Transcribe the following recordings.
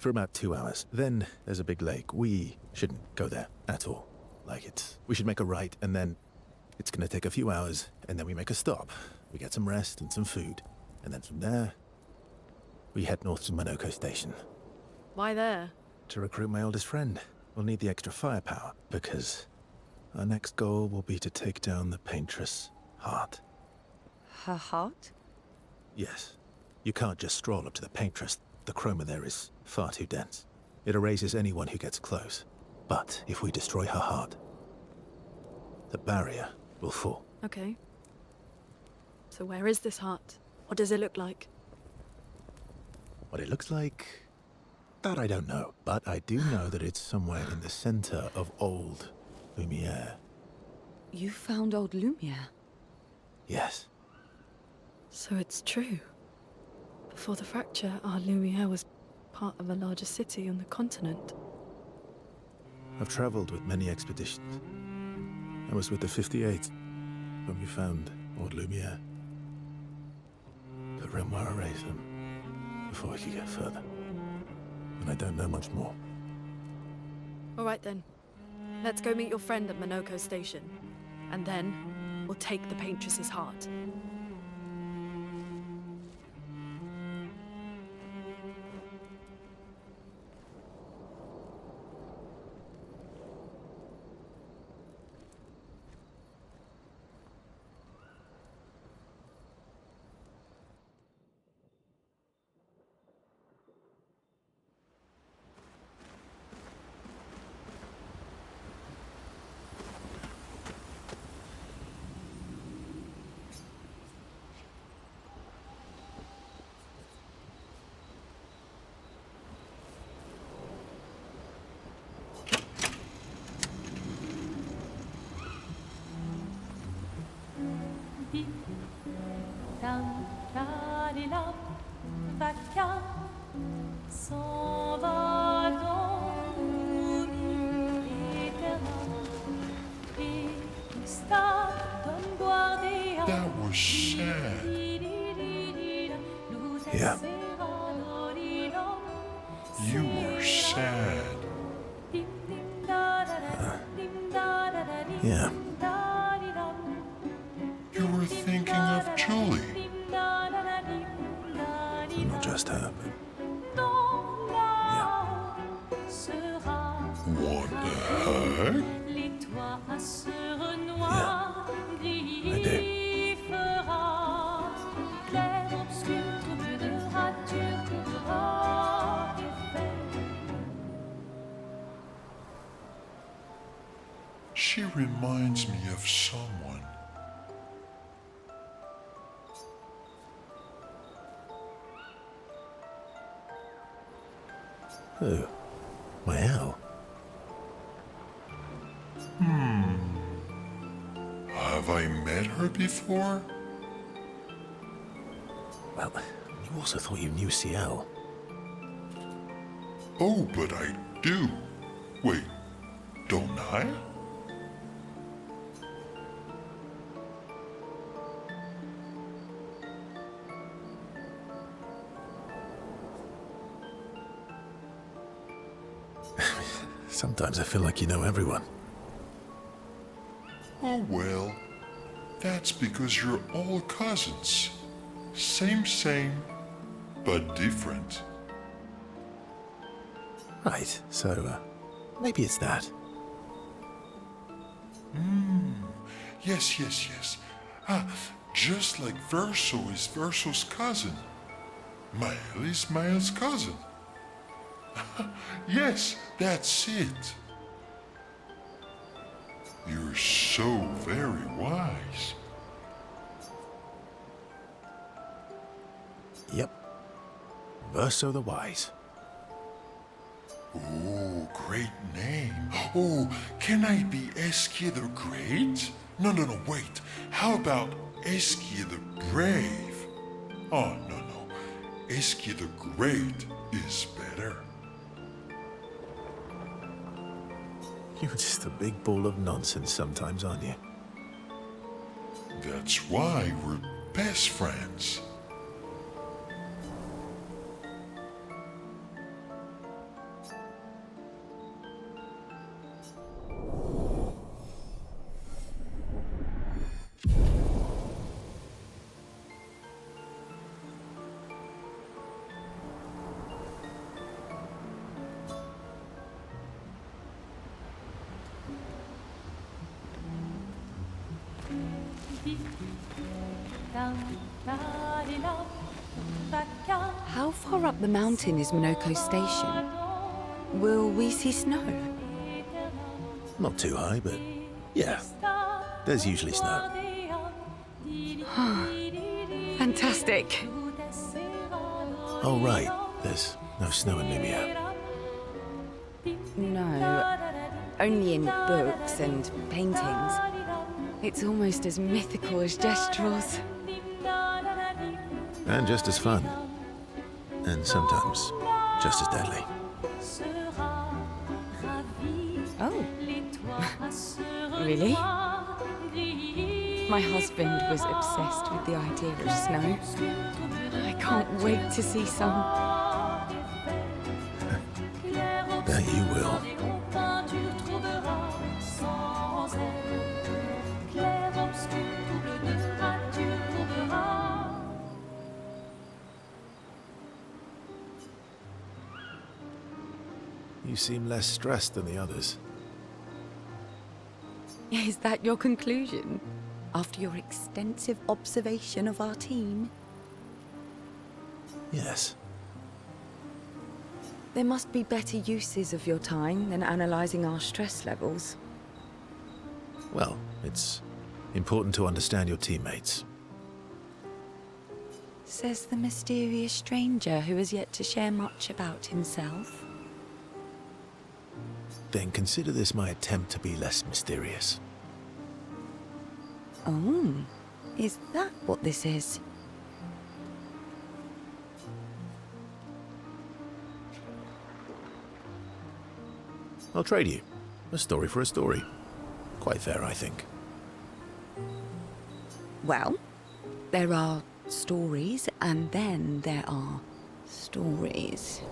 for about 2 hours. Then there's a big lake. We shouldn't go there at all. We should make a right, and then it's gonna take a few hours, and then we make a stop. We get some rest and some food, and then from there, we head north to Monoco station. Why there? To recruit my oldest friend. We'll need the extra firepower, because our next goal will be to take down the Paintress' heart. Her heart? Yes. You can't just stroll up to the Paintress. The chroma there is far too dense. It erases anyone who gets close. But if we destroy her heart, the barrier will fall. Okay. So where is this heart? What does it look like? What it looks like, that I don't know. But I do know that it's somewhere in the center of old Lumiere. You found old Lumiere? Yes. So it's true. Before the fracture, our Lumiere was part of a larger city on the continent. I've traveled with many expeditions. I was with the 58th when we found old Lumiere. But Renoir erased them before we could get further. And I don't know much more. All right then. Let's go meet your friend at Monoco station. And then, we'll take the Paintress's heart. That was sad. Yeah. You were sad. Yeah. You were thinking of Julie. Not just her, but... Want a hug? Yeah. I do. Clair Obscur Expedition. She reminds me of someone. Who? Well. Have I met her before? Well, you also thought you knew CL. Oh, but I do. Wait, don't I? Sometimes I feel like you know everyone. Oh well, that's because you're all cousins. Same, but different. Right, so, maybe it's that. Yes. Just like Verso is Verso's cousin. Mael is Mael's cousin. Yes, that's it. You're so very wise. Yep. Verso the Wise. Oh, great name. Oh, can I be Eskia the Great? No, wait. How about Eskia the Brave? Oh, no. Eskia the Great is better. You're just a big ball of nonsense sometimes, aren't you? That's why we're best friends. How far up the mountain is Monoco Station? Will we see snow? Not too high, but yeah, there's usually snow. Fantastic. Oh, right, there's no snow in Mimia. No, only in books and paintings. It's almost as mythical as Gestrels. And just as fun. And sometimes just as deadly. Oh. Really? My husband was obsessed with the idea of snow. I can't wait to see some. Bet you will. You seem less stressed than the others. Is that your conclusion? After your extensive observation of our team? Yes. There must be better uses of your time than analysing our stress levels. Well, it's important to understand your teammates. Says the mysterious stranger who has yet to share much about himself. Then consider this my attempt to be less mysterious. Oh, is that what this is? I'll trade you. A story for a story. Quite fair, I think. Well, there are stories, and then there are stories.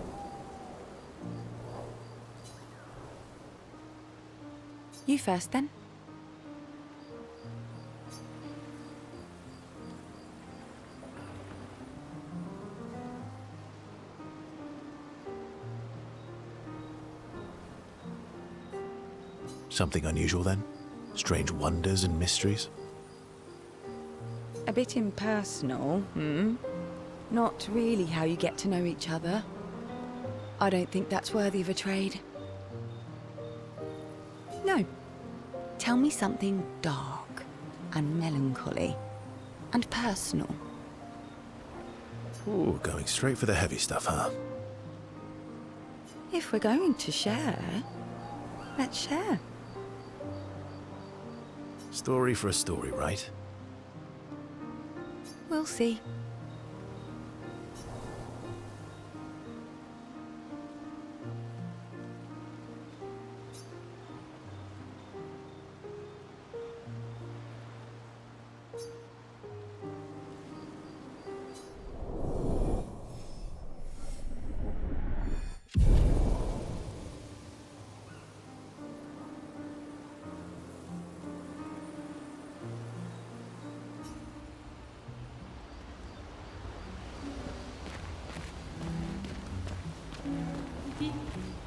You first, then. Something unusual, then? Strange wonders and mysteries? A bit impersonal, hmm? Not really how you get to know each other. I don't think that's worthy of a trade. No. Tell me something dark and melancholy and personal. Ooh, going straight for the heavy stuff, huh? If we're going to share, let's share. Story for a story, right? We'll see.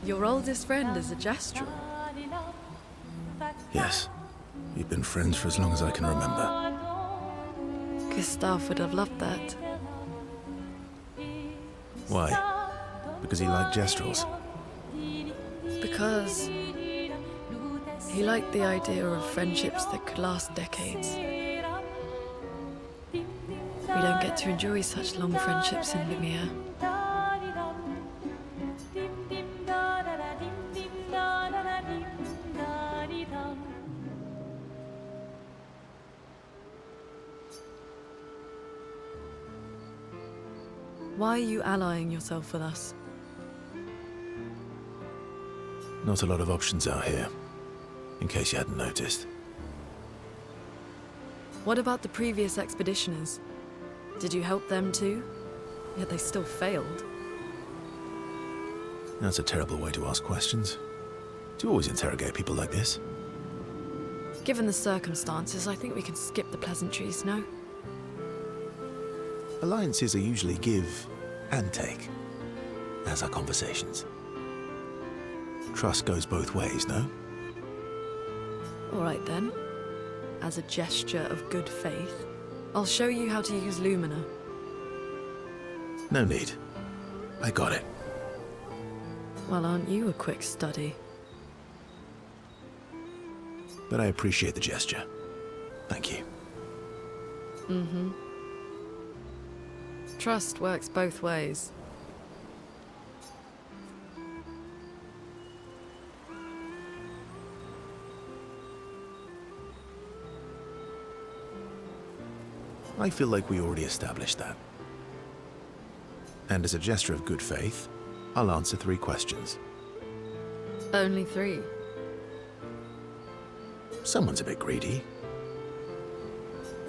Your oldest friend is a Gestrel. Yes. We've been friends for as long as I can remember. Gustav would have loved that. Why? Because he liked Gestrels? Because he liked the idea of friendships that could last decades. We don't get to enjoy such long friendships in Lemire. Why are you allying yourself with us? Not a lot of options out here, in case you hadn't noticed. What about the previous expeditioners? Did you help them too? Yet they still failed. That's a terrible way to ask questions. Do you always interrogate people like this? Given the circumstances, I think we can skip the pleasantries, no? Alliances are usually give and take, as are conversations. Trust goes both ways, no? All right then. As a gesture of good faith, I'll show you how to use Lumina. No need. I got it. Well, aren't you a quick study? But I appreciate the gesture. Thank you. Mm-hmm. Trust works both ways. I feel like we already established that. And as a gesture of good faith, I'll answer 3 questions. Only 3. Someone's a bit greedy.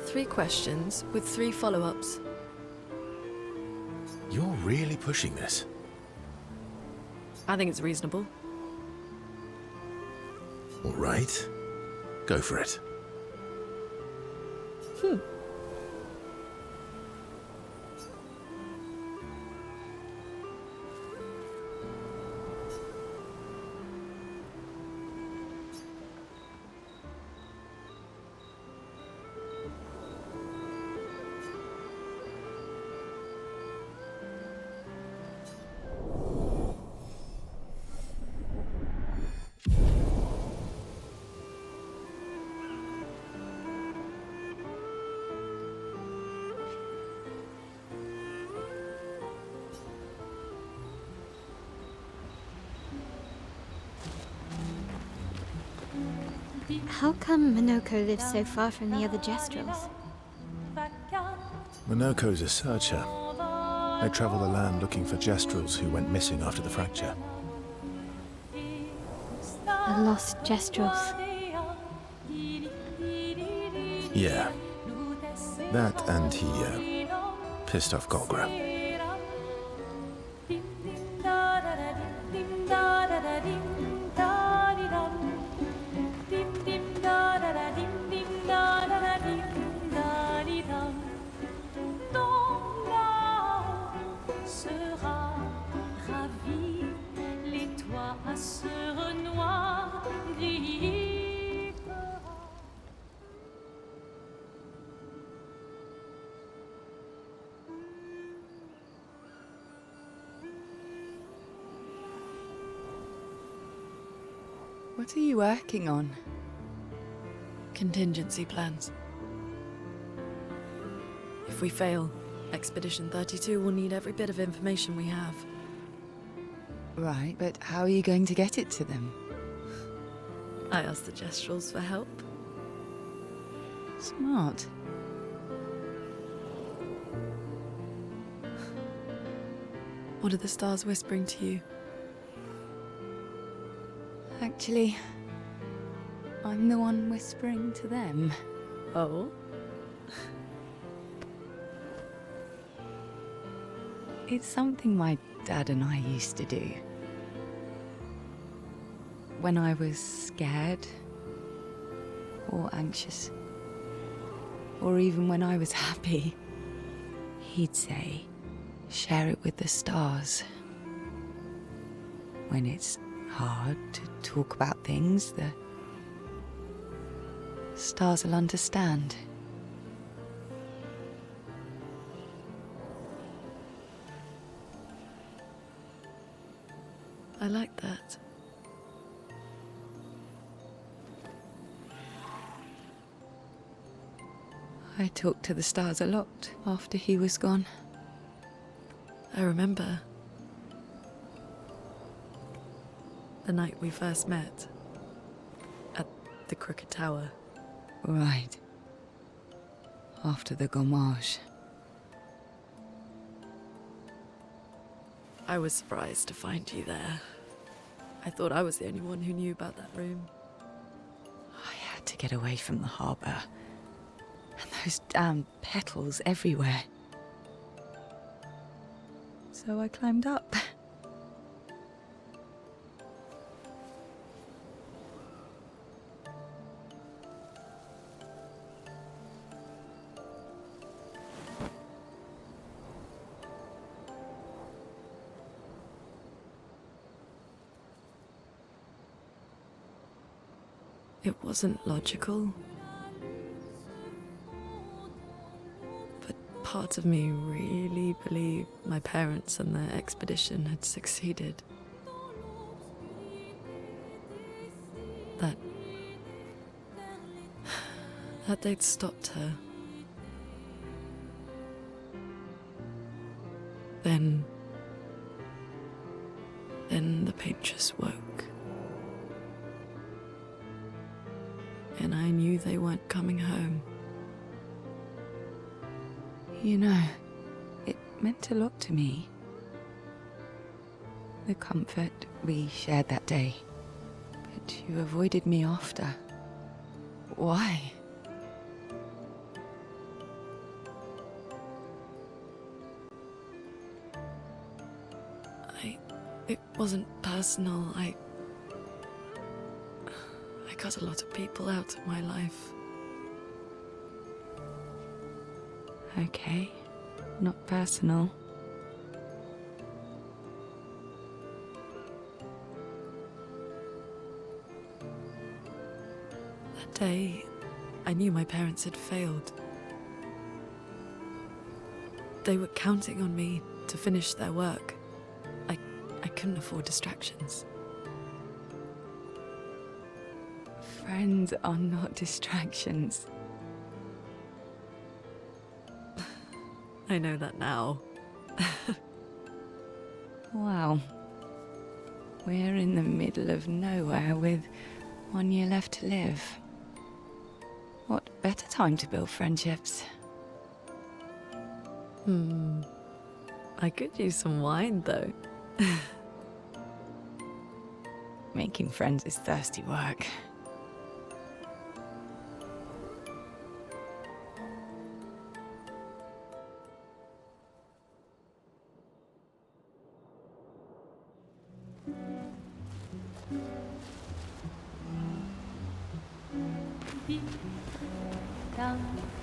3 questions with 3 follow-ups. You're really pushing this. I think it's reasonable. All right. Go for it. How come Monoco lives so far from the other Jestrels? Monoco's a searcher. They travel the land looking for Jestrels who went missing after the fracture. The lost Jestrels. Yeah. That and he, pissed off Golgra. What are you working on? Contingency plans. If we fail, Expedition 32 will need every bit of information we have. Right, but how are you going to get it to them? I asked the Jestrels for help. Smart. What are the stars whispering to you? Actually, I'm the one whispering to them. Oh? It's something my dad and I used to do. When I was scared, or anxious, or even when I was happy, he'd say, share it with the stars. When it's hard to talk about things, the stars will understand. I like that. I talked to the stars a lot after he was gone. I remember. The night we first met. At the Crooked Tower. Right. After the gommage. I was surprised to find you there. I thought I was the only one who knew about that room. I had to get away from the harbour. And those damn petals everywhere. So I climbed up. It wasn't logical. Part of me really believed my parents and their expedition had succeeded. That they'd stopped her. Then the paintress woke. And I knew they weren't coming home. You know, it meant a lot to me. The comfort we shared that day. But you avoided me after. Why? It wasn't personal. I cut a lot of people out of my life. Okay, not personal. That day, I knew my parents had failed. They were counting on me to finish their work. I couldn't afford distractions. Friends are not distractions. I know that now. Wow. We're in the middle of nowhere with 1 year left to live. What better time to build friendships? I could use some wine, though. Making friends is thirsty work.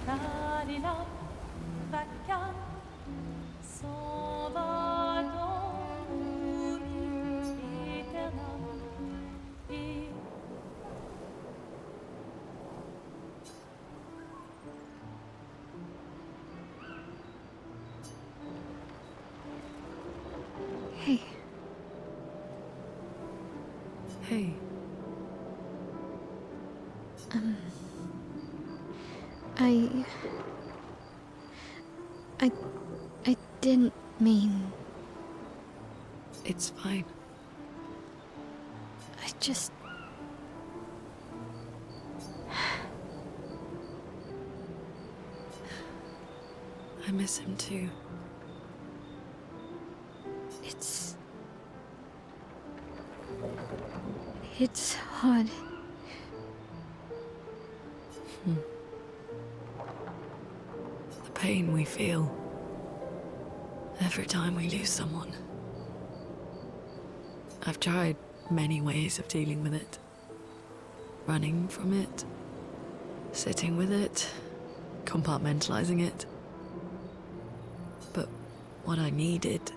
Cantarina vackra som var de oriktigheterna i. Hey, Hey, I didn't mean. it's fine. I just. I miss him too. It's hard. The pain we feel every time we lose someone. I've tried many ways of dealing with it. Running from it, sitting with it, compartmentalizing it. But what I needed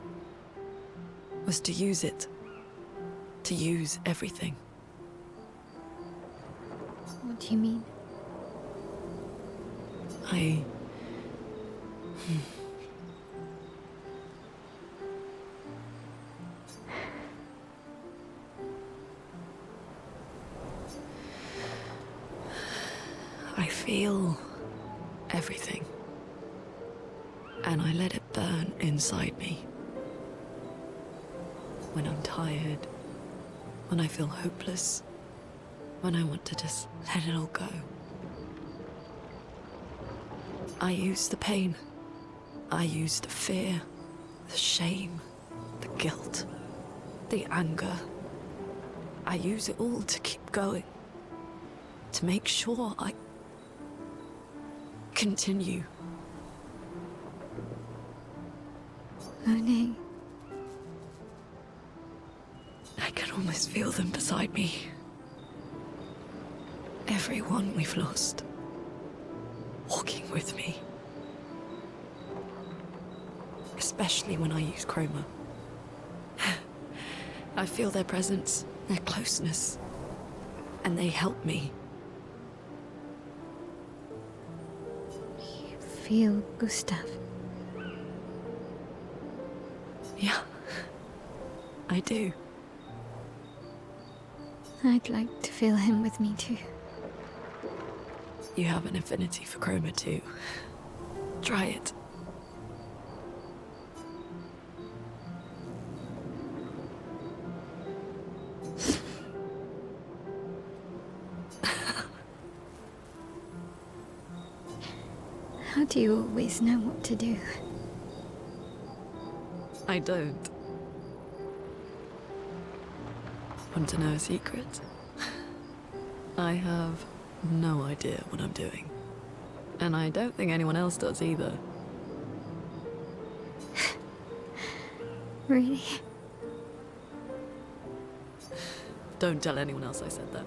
was to use it. To use everything. What do you mean? I feel everything. And I let it burn inside me. When I'm tired, when I feel hopeless, when I want to just let it all go. I use the pain. I use the fear, the shame, the guilt, the anger. I use it all to keep going. To make sure I continue. Monet. I can almost feel them beside me. Everyone we've lost. Walking with me. Especially when I use chroma. I feel their presence, their closeness, and they help me. You feel Gustav. Yeah, I do. I'd like to feel him with me too. You have an affinity for chroma too. Try it. How do you always know what to do? I don't. Want to know a secret? I have no idea what I'm doing. And I don't think anyone else does either. Really? Don't tell anyone else I said that.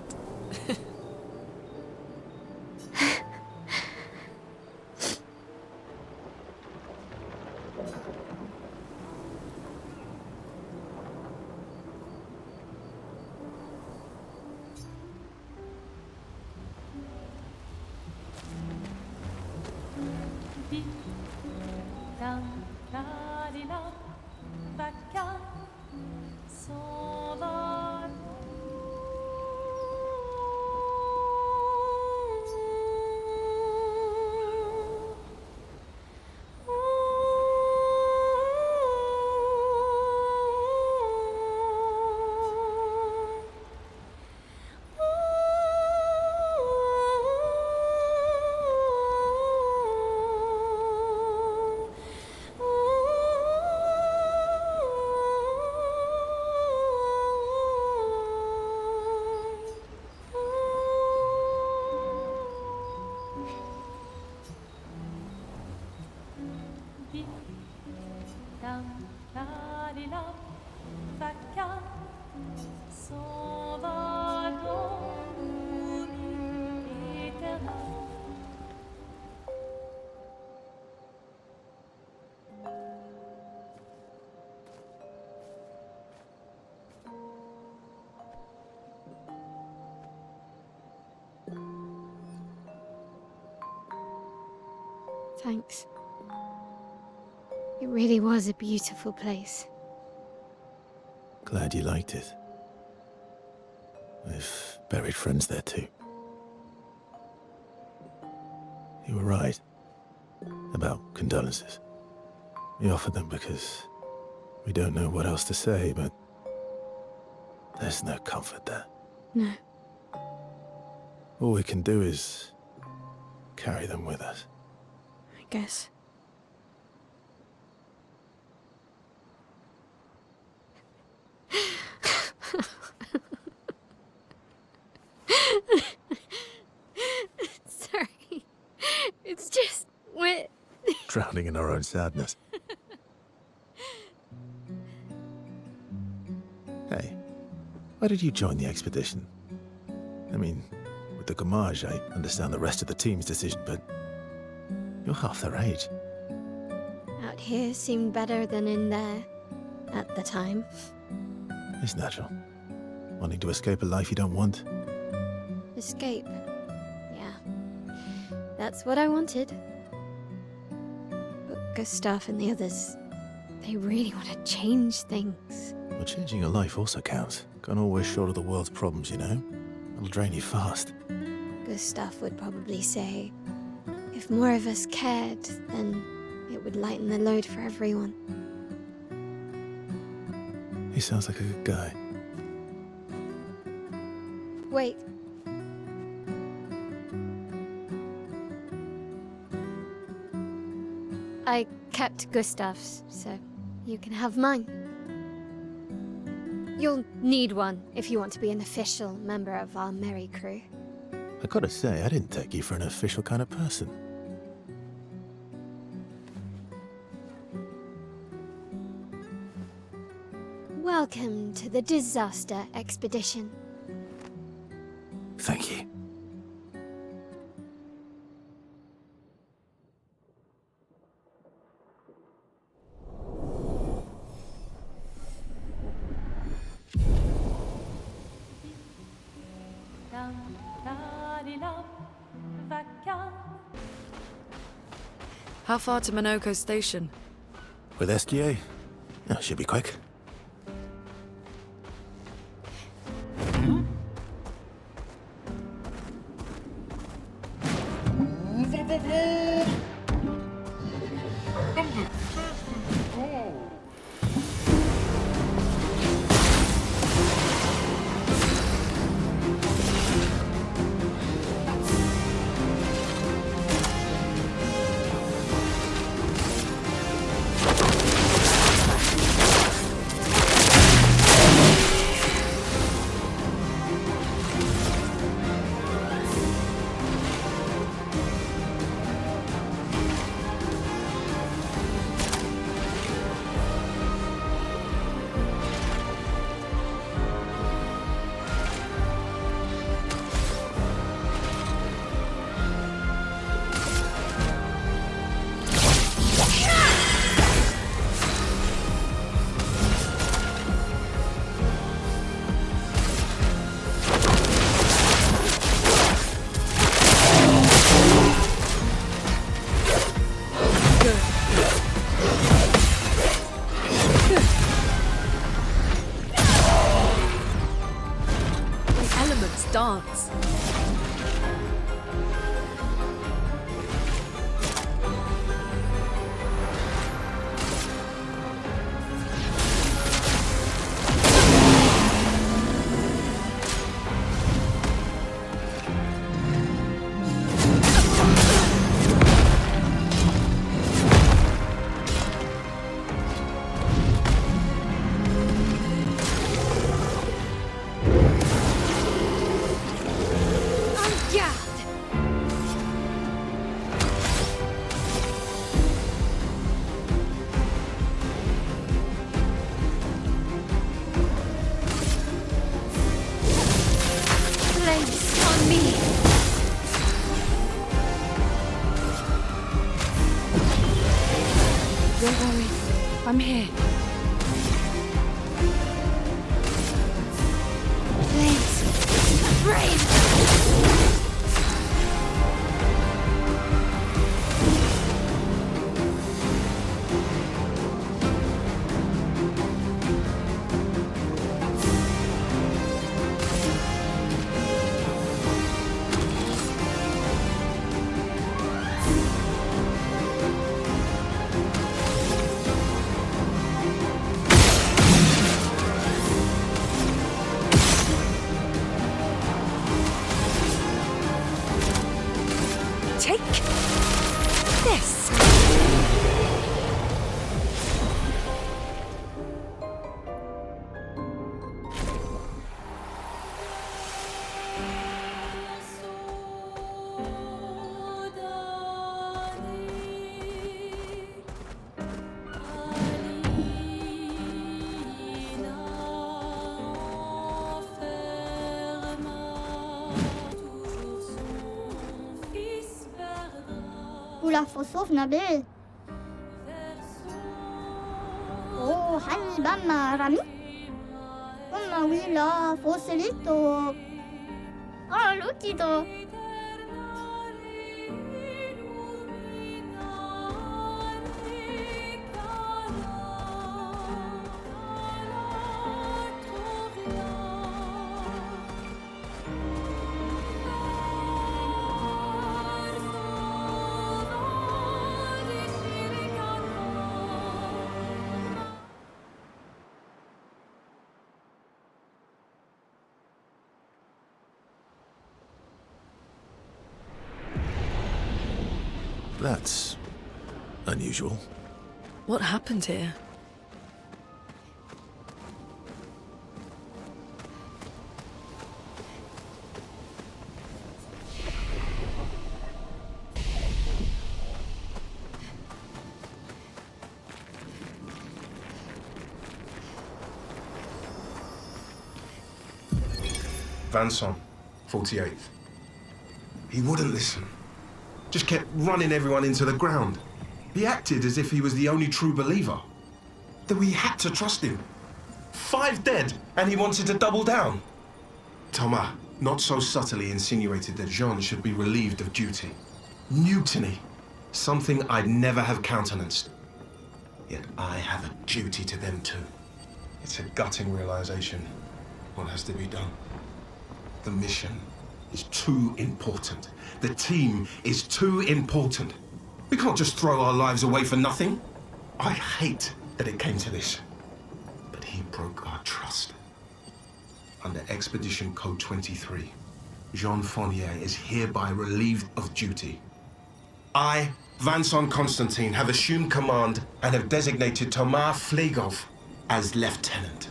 Thanks. It really was a beautiful place. Glad you liked it. I've buried friends there too. You were right about condolences. We offered them because we don't know what else to say, but there's no comfort there. No. All we can do is carry them with us. I guess. Sorry. It's just wet. Drowning in our own sadness. Hey, why did you join the expedition? I mean, with the Gommage, I understand the rest of the team's decision, but you're half their age. Out here seemed better than in there at the time. It's natural. Wanting to escape a life you don't want. Escape. Yeah. That's what I wanted. But Gustav and the others, they really want to change things. Well, changing your life also counts. Can't always shoulder the world's problems, you know? It'll drain you fast. Gustav would probably say, if more of us cared, then it would lighten the load for everyone. He sounds like a good guy. Wait. I kept Gustav's, so you can have mine. You'll need one if you want to be an official member of our merry crew. I gotta say, I didn't take you for an official kind of person. Welcome to the Disaster Expedition. Thank you. How far to Monoco station? With SGA? Oh, should be quick. Dance. Don't worry, I'm here. Flames, brave! Take this. Ola Fossov Nabil. Oh, Hani Bama Rami. Oma Wila Fosselito. Oh, Lutito. That's unusual. What happened here? Vanson, 48th. He wouldn't listen. Just kept running everyone into the ground. He acted as if he was the only true believer. That we had to trust him. 5 dead, and he wanted to double down. Thomas, not so subtly insinuated that Jean should be relieved of duty. Mutiny. Something I'd never have countenanced. Yet I have a duty to them too. It's a gutting realization. What has to be done? The mission is too important. The team is too important. We can't just throw our lives away for nothing. I hate that it came to this. But he broke our trust. Under Expedition Code 23, Jean Fournier is hereby relieved of duty. I, Vincent Constantine, have assumed command and have designated Thomas Flegov as lieutenant.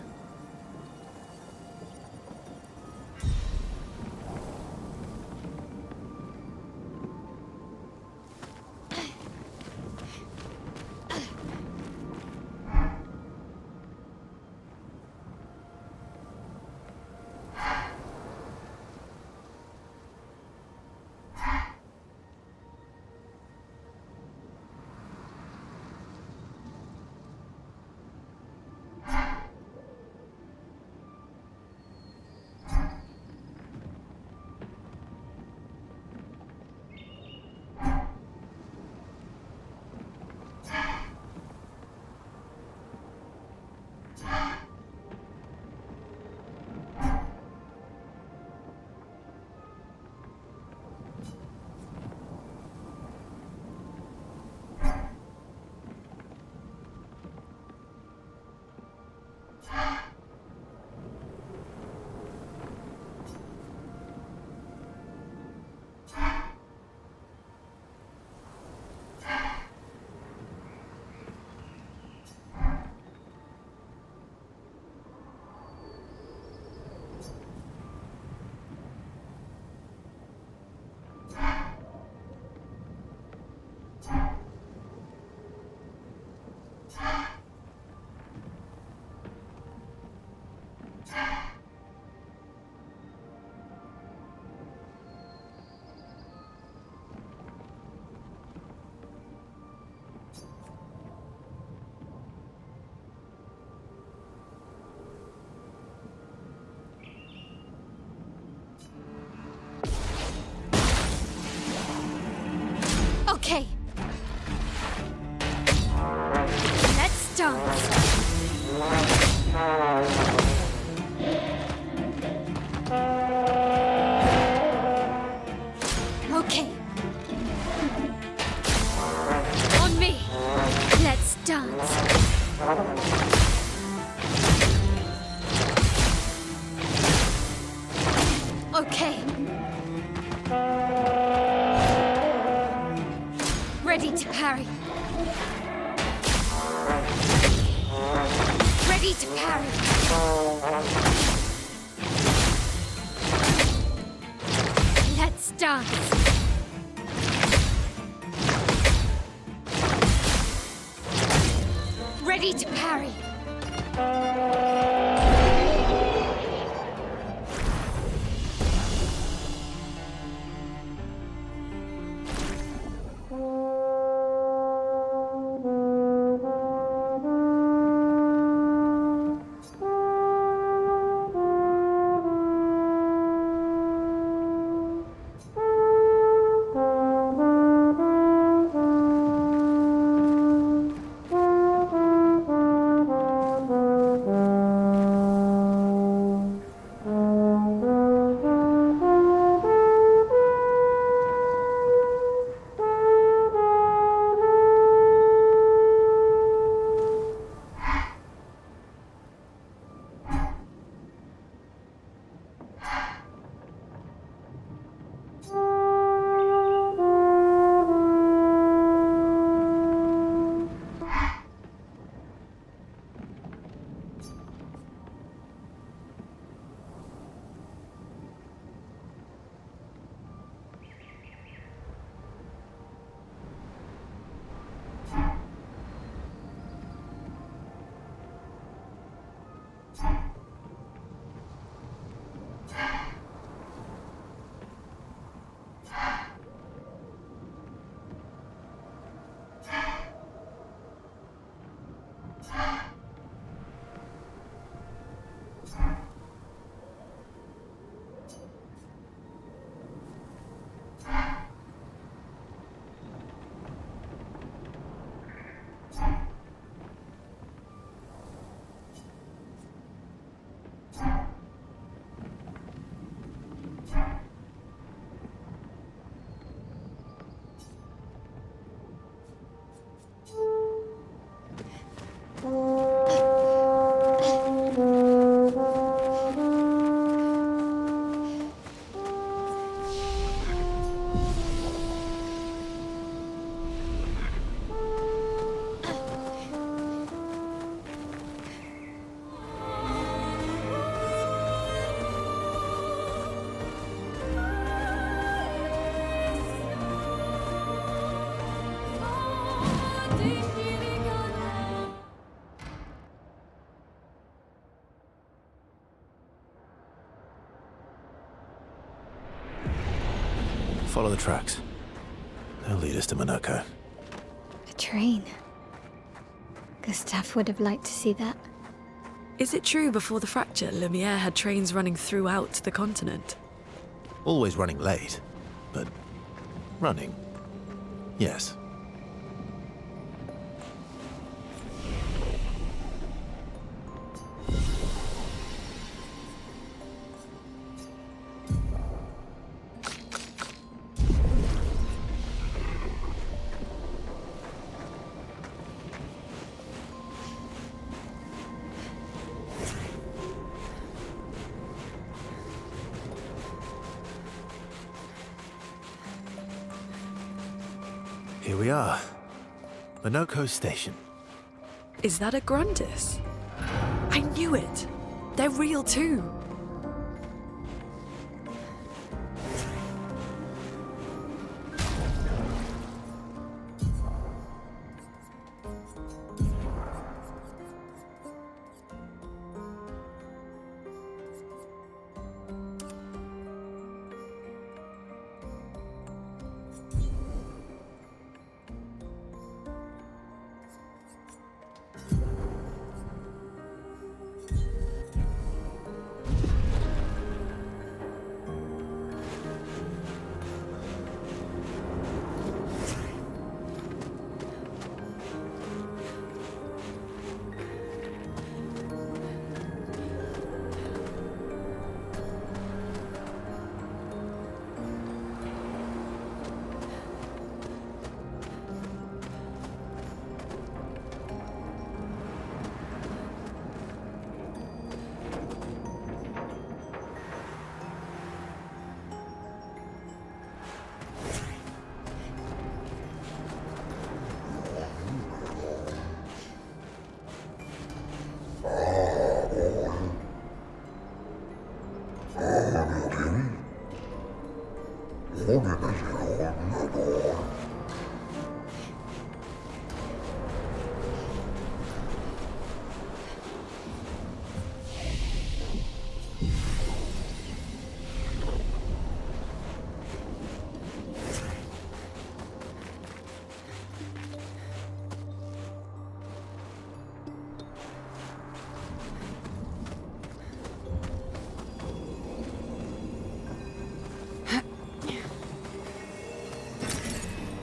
Okay. Let's dance. Okay. On me. Let's dance. Okay. Ready to parry. Ready to parry. Let's dance. Ready to parry. follow the tracks. They'll lead us to Monoco. A train. Gustav would have liked to see that. Is it true before the fracture, Lumiere had trains running throughout the continent? Always running late, but running. Yes. Here we are. Monoco Station. Is that a Grundis? I knew it! They're real too!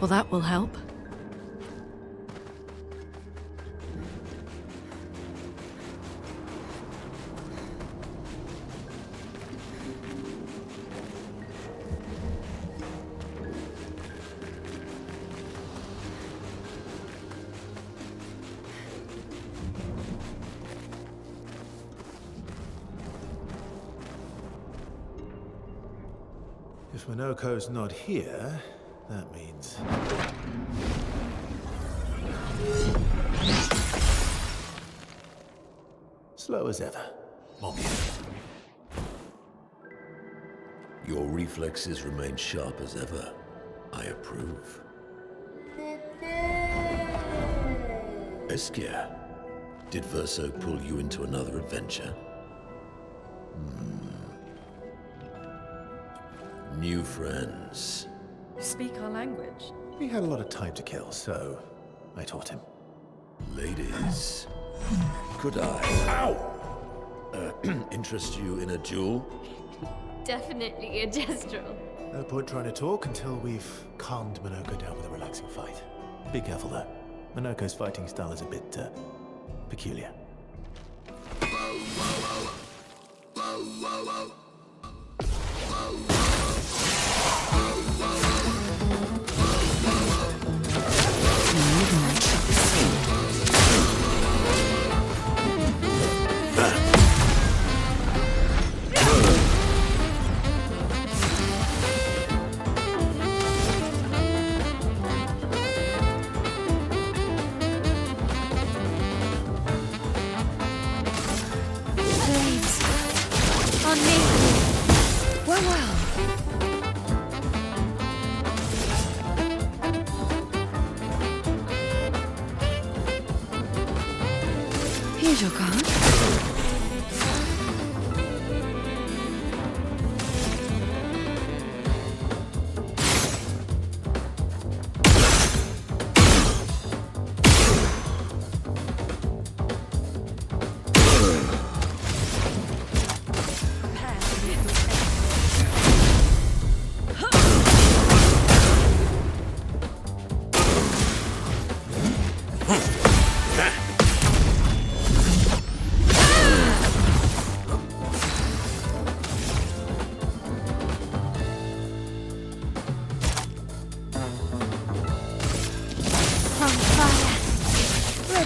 Well, that will help. If Monoco's not here, that means... slow as ever. Monkey. Your reflexes remain sharp as ever. I approve. Esquire, did Verso pull you into another adventure? New friends. You speak our language. We had a lot of time to kill, so I taught him. Ladies, could I, interest you in a duel? Definitely a gestural. No point trying to talk until we've calmed Monoco down with a relaxing fight. Be careful though. Monoco's fighting style is a bit, peculiar. Here's your card.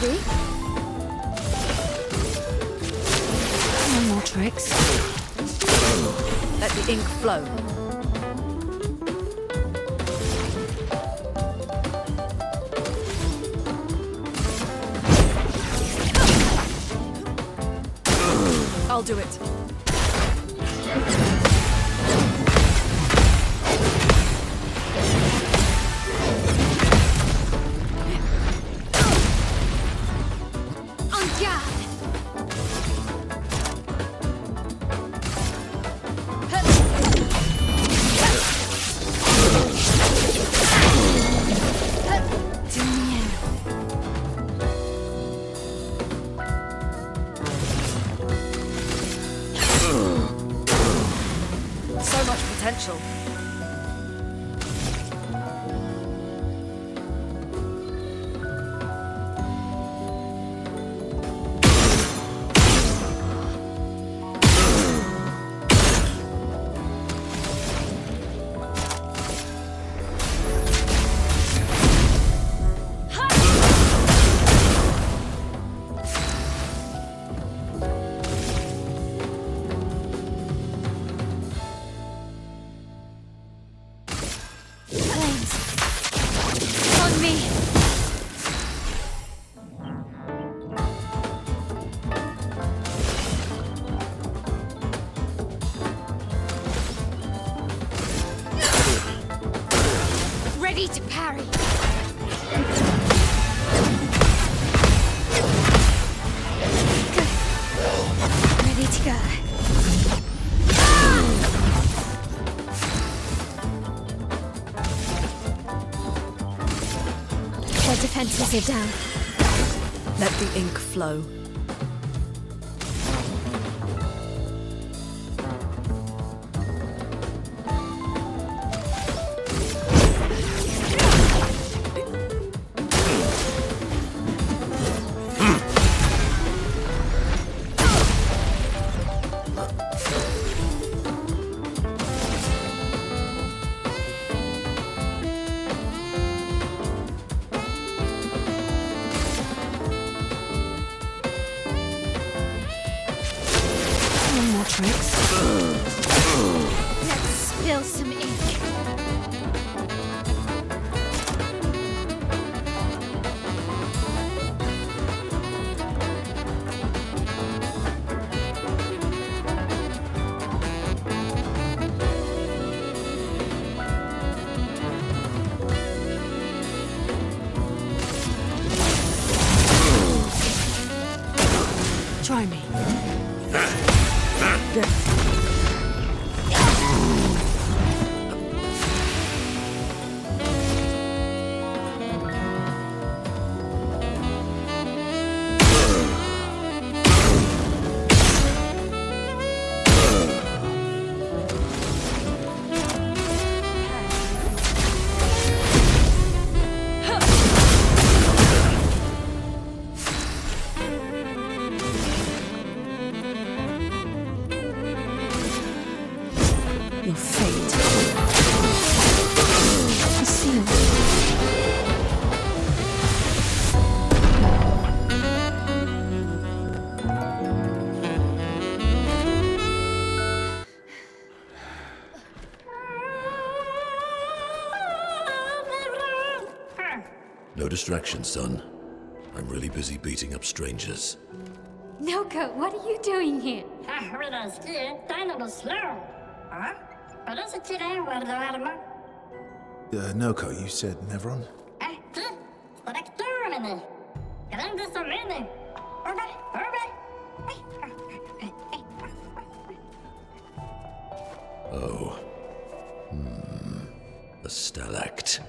Ready? No more tricks. Let the ink flow. I'll do it. Potential. Ready to parry. Good. Ready to go. Their defenses are down. Let the ink flow. Let's spill some ink. Try me. Your fate is sealed. No distraction, son. I'm really busy beating up strangers. Noko, what are you doing here? Noko, you said Nevron? Oh. A stalact.